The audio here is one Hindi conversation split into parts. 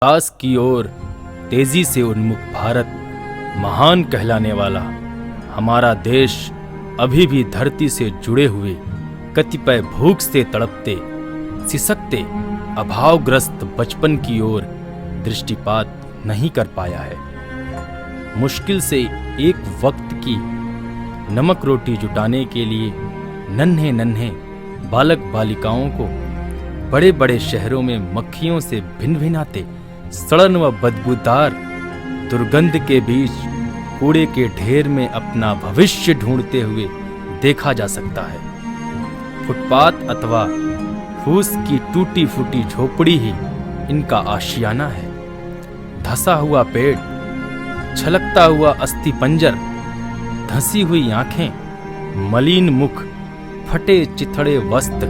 विकास की ओर तेजी से उन्मुख भारत महान कहलाने वाला हमारा देश अभी भी धरती से जुड़े हुए कतिपय भूख से तड़पते सिसकते अभावग्रस्त बचपन की ओर दृष्टिपात नहीं कर पाया है। मुश्किल से एक वक्त की नमक रोटी जुटाने के लिए नन्हे नन्हे बालक बालिकाओं को बड़े बड़े शहरों में मक्खियों से भिनभिनाते सड़न व बदबूदार दुर्गंध के बीच कूड़े के ढेर में अपना भविष्य ढूंढते हुए देखा जा सकता है। फुटपाथ अथवा फूस की टूटी फूटी झोपड़ी ही इनका आशियाना है। धसा हुआ पेट, छलकता हुआ अस्थिपंजर, धंसी हुई आंखें, मलिन मुख, फटे चिथड़े वस्त्र,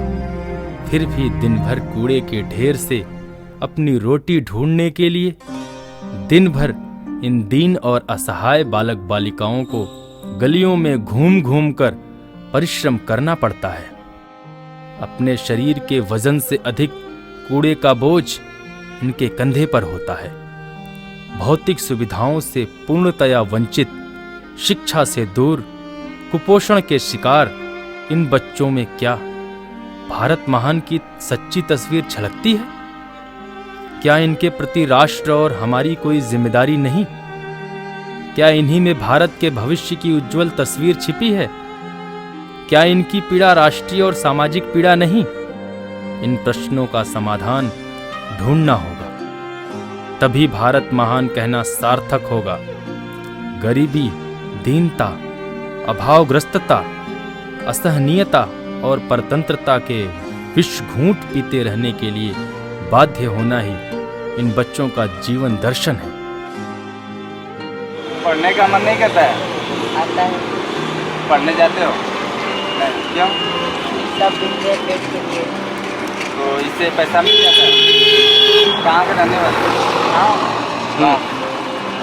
फिर भी दिन भर कूड़े के ढेर से अपनी रोटी ढूंढने के लिए दिन भर इन दीन और असहाय बालक बालिकाओं को गलियों में घूम घूम कर परिश्रम करना पड़ता है। अपने शरीर के वजन से अधिक कूड़े का बोझ इनके कंधे पर होता है। भौतिक सुविधाओं से पूर्णतया वंचित, शिक्षा से दूर, कुपोषण के शिकार इन बच्चों में क्या भारत महान की सच्ची तस्वीर झलकती है? क्या इनके प्रति राष्ट्र और हमारी कोई जिम्मेदारी नहीं? क्या इन्हीं में भारत के भविष्य की उज्जवल तस्वीर छिपी है? क्या इनकी पीड़ा राष्ट्रीय और सामाजिक पीड़ा नहीं? इन प्रश्नों का समाधान ढूंढना होगा, तभी भारत महान कहना सार्थक होगा। गरीबी, दीनता, अभावग्रस्तता, असहनीयता और परतंत्रता के विष घूंट पीते रहने के लिए बाध्य होना ही इन बच्चों का जीवन दर्शन है। पढ़ने का मन नहीं करता है? आता है। पढ़ने जाते हो? नहीं, क्यों? सब दिन पेट के लिए। तो इससे पैसा मिल जाता है? कहाँ के रहने वाले? हाँ,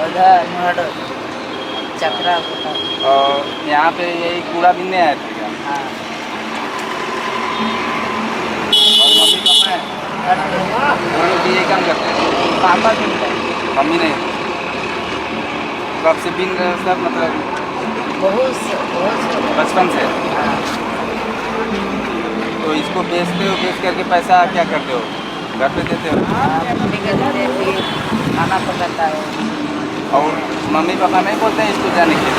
उधर नोएडा चक्रा होता। और यहाँ पे यही कूड़ा बीनने आए थे क्या? हाँ। और मम्मी पापा है? वो लोग भी यही काम करते हैं? पापा भी नहीं। मम्मी नहीं? कब से बीन रहे हो सब, मतलब बहुत बचपन से? हाँ। तो इसको बेचते हो, बेच करके पैसा क्या करते हो? घर पे देते हो? मम्मी के देते फिर खाना पकाता है। और मम्मी पापा नहीं बोलते हैं स्कूल जाने के लिए?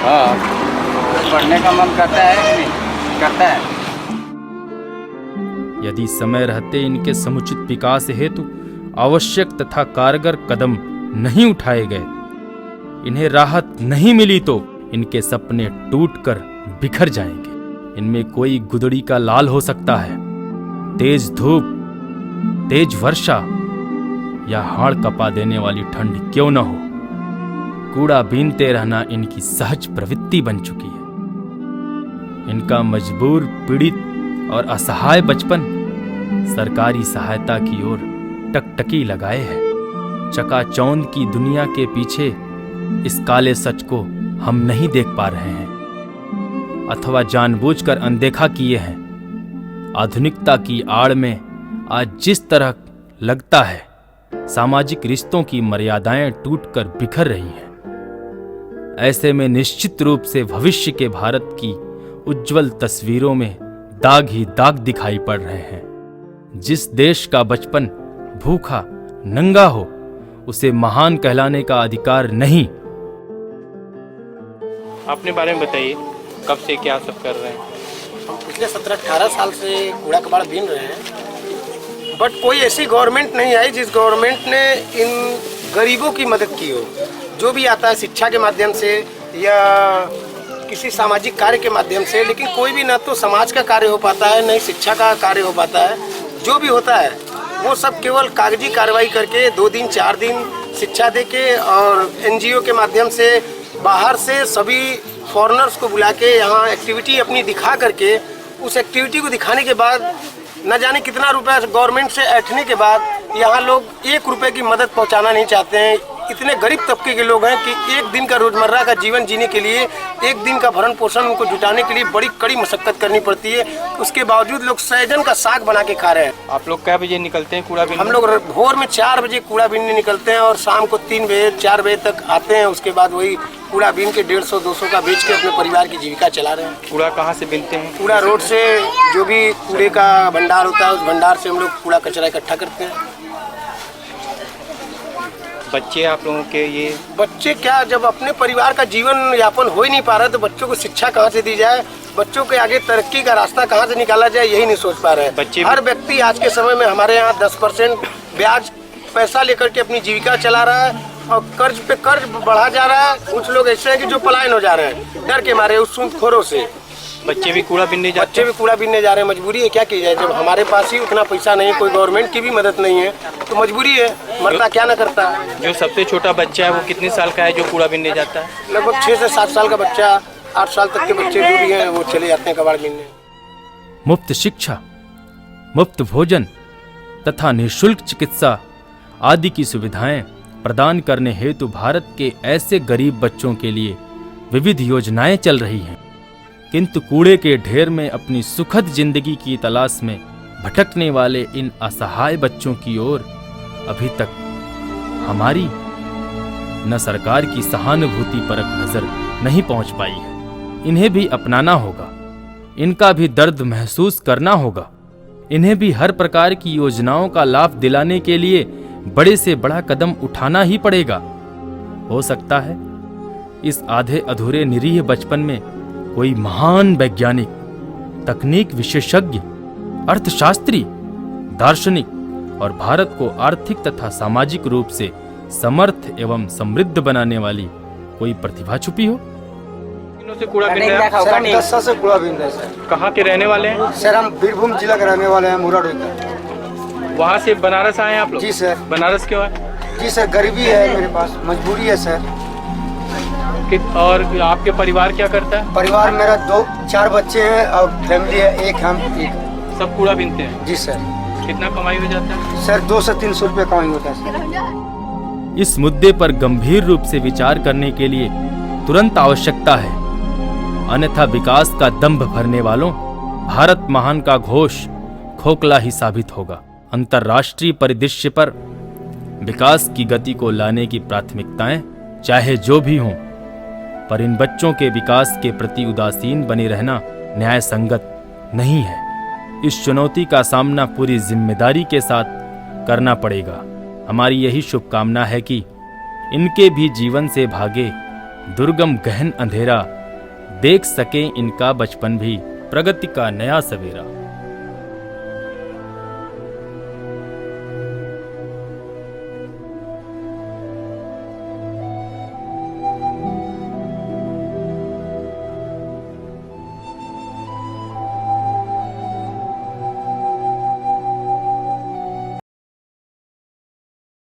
हाँ। पढ़ने का मन करता है कि नहीं? करता है। यदि समय रहते इनके समुचित विकास हेतु आवश्यक तथा कारगर कदम नहीं उठाए गए, इन्हें राहत नहीं मिली तो इनके सपने टूटकर बिखर जाएंगे। इनमें कोई गुदड़ी का लाल हो सकता है, तेज धूप, तेज वर्षा या हाड़ कपा देने वाली ठंड क्यों न हो, कूड़ा बीनते रहना इनकी सहज प्रवृत्ति बन चुकी है। इनका मजबूर, पीड़ित और असहाय बचपन सरकारी सहायता की ओर टकटकी लगाए है। चकाचौंध की दुनिया के पीछे इस काले सच को हम नहीं देख पा रहे हैं अथवा जानबूझकर अनदेखा किए हैं। आधुनिकता की आड़ में आज जिस तरह लगता है सामाजिक रिश्तों की मर्यादाएं टूटकर बिखर रही हैं, ऐसे में निश्चित रूप से भविष्य के भारत की उज्जवल तस्वीरों में दाग ही दाग दिखाई पड़ रहे हैं। जिस देश का बचपन भूखा नंगा हो, उसे महान कहलाने का अधिकार नहीं। अपने बारे में बताइए, कब से क्या सब कर रहे हैं? हम पिछले 17-18 साल से कूड़ा कबाड़ बीन रहे हैं, बट कोई ऐसी गवर्नमेंट नहीं आई जिस गवर्नमेंट ने इन गरीबों की मदद की हो। जो भी आता है शिक्षा के माध्यम से या किसी सामाजिक कार्य के माध्यम से, लेकिन कोई भी ना तो समाज का कार्य हो पाता है, न ही शिक्षा का कार्य हो पाता है। जो भी होता है वो सब केवल कागजी कार्रवाई करके 2 दिन 4 दिन शिक्षा देके और एनजीओ के माध्यम से बाहर से सभी फॉरेनर्स को बुला के यहाँ एक्टिविटी अपनी दिखा करके, उस एक्टिविटी को दिखाने के बाद न जाने कितना रुपया गवर्नमेंट से ऐंठने के बाद यहाँ लोग 1 रुपये की मदद पहुँचाना नहीं चाहते हैं। इतने गरीब तबके के लोग हैं कि एक दिन का रोजमर्रा का जीवन जीने के लिए, एक दिन का भरण पोषण उनको जुटाने के लिए बड़ी कड़ी मशक्कत करनी पड़ती है। उसके बावजूद लोग सहजन का साग बना के खा रहे हैं। आप लोग कै बजे निकलते हैं कूड़ा बीनने? हम लोग भोर में 4 बजे कूड़ा बीनने निकलते हैं और शाम को 3 बजे 4 बजे तक आते हैं। उसके बाद वही कूड़ा बीन के 150-200 का बेच के अपने परिवार की जीविका चला रहे हैं। कूड़ा कहाँ से बीनते हैं? कूड़ा रोड से, जो भी कूड़े का भंडार होता है उस भंडार से हम लोग कूड़ा कचरा इकट्ठा करते हैं। बच्चे आप लोगों के ये बच्चे क्या, जब अपने परिवार का जीवन यापन हो ही नहीं पा रहा तो बच्चों को शिक्षा कहाँ से दी जाए, बच्चों के आगे तरक्की का रास्ता कहाँ से निकाला जाए, यही नहीं सोच पा रहे हैं। बच्चे हर व्यक्ति आज के समय में हमारे यहाँ 10% ब्याज पैसा लेकर के अपनी जीविका चला रहा है और कर्ज पे कर्ज बढ़ा जा रहा है। कुछ लोग ऐसे हैं कि जो पलायन हो जा रहे हैं डर के मारे उस सूंदखोरों से। बच्चे भी कूड़ा बीनने जाते बच्चे भी कूड़ा बीनने जा रहे हैं। मजबूरी है, क्या की जाए, जब हमारे पास ही उतना पैसा नहीं है, कोई गवर्नमेंट की भी मदद नहीं है तो मजबूरी है, मरता क्या ना करता। जो सबसे छोटा बच्चा है वो कितने साल का है जो कूड़ा बीनने जाता है? लगभग 6 से 7 साल का बच्चा, 8 साल तक के बच्चे जो भी हैं वो चले जाते हैं कबाड़ बीनने। मुफ्त शिक्षा, मुफ्त भोजन तथा निःशुल्क चिकित्सा आदि की सुविधाएं प्रदान करने हेतु भारत के ऐसे गरीब बच्चों के लिए विविध योजनाएं चल रही हैं, किंतु कूड़े के ढेर में अपनी सुखद जिंदगी की तलाश में भटकने वाले इन असहाय बच्चों की ओर अभी तक हमारी न सरकार की सहानुभूति परक नजर नहीं पहुंच पाई है। इन्हें भी अपनाना होगा, इनका भी दर्द महसूस करना होगा, इन्हें भी हर प्रकार की योजनाओं का लाभ दिलाने के लिए बड़े से बड़ा कदम उठाना ही पड़ेगा। हो सकता है इस आधे अधूरे निरीह बचपन में कोई महान वैज्ञानिक, तकनीक विशेषज्ञ, अर्थशास्त्री, दार्शनिक और भारत को आर्थिक तथा सामाजिक रूप से समर्थ एवं समृद्ध बनाने वाली कोई प्रतिभा छुपी हो। दिनों से कूड़ा बीन रहे हैं? सर हम 10 साल से कूड़ा बीन रहे हैं सर। कहाँ के रहने वाले हैं? सर हम बीरभूम जिला के रहने वाले हैं, मुराडोई का। वहाँ से बनारस आए हैं आप लोग? जी सर। बनारस क्यों है? जी सर, गरीबी है मेरे पास, मजबूरी है सर। और आपके परिवार क्या करता है? परिवार मेरा 2-4 बच्चे हैं और फैमिली है, एक हम एक। सब कूड़ा बीनते हैं? जी सर। कितना कमाई हो जाता है? सर 200 से 300 रुपये कमाई होता है सर। इस मुद्दे पर गंभीर रूप से विचार करने के लिए तुरंत आवश्यकता है, अन्यथा विकास का दंभ भरने वालों भारत महान का घोष खोखला ही साबित होगा। अंतर्राष्ट्रीय परिदृश्य पर विकास की गति को लाने की प्राथमिकताएं चाहे जो भी हों, पर इन बच्चों के विकास के प्रति उदासीन बने रहना न्याय संगत नहीं है। इस चुनौती का सामना पूरी जिम्मेदारी के साथ करना पड़ेगा। हमारी यही शुभकामना है कि इनके भी जीवन से भागे दुर्गम गहन अंधेरा देख सकें इनका बचपन भी प्रगति का नया सवेरा।